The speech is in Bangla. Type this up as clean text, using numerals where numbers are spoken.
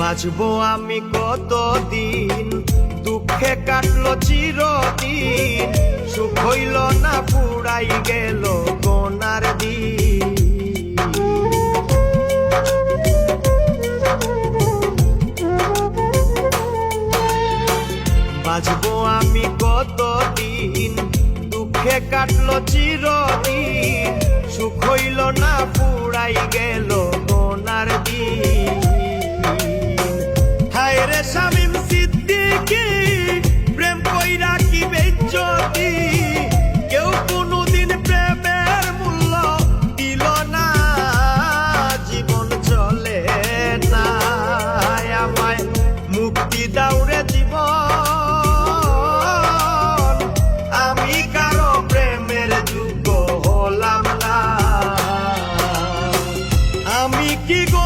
বাঁচবো আমি কতদিন, দুঃখে কাটলো চিরদিন, সুখ হইল না পুরাই গেল কোনার দিন। বাঁচবো আমি কতদিন, দুঃখে কাটলো চিরদিন, সুখ হইল না পুরাই গেল কোনার দিন। হায় রে শামীম সিদ্দিকী, প্রেম কইরা কি বেজ্জতি, কেউ কোনোদিন প্রেমের মূল্য দিল না, জীবন চলে না। আমায় মুক্তি দাও রে জীবন, আমি কারো প্রেমের যোগ্য হলাম না। আমি কি গো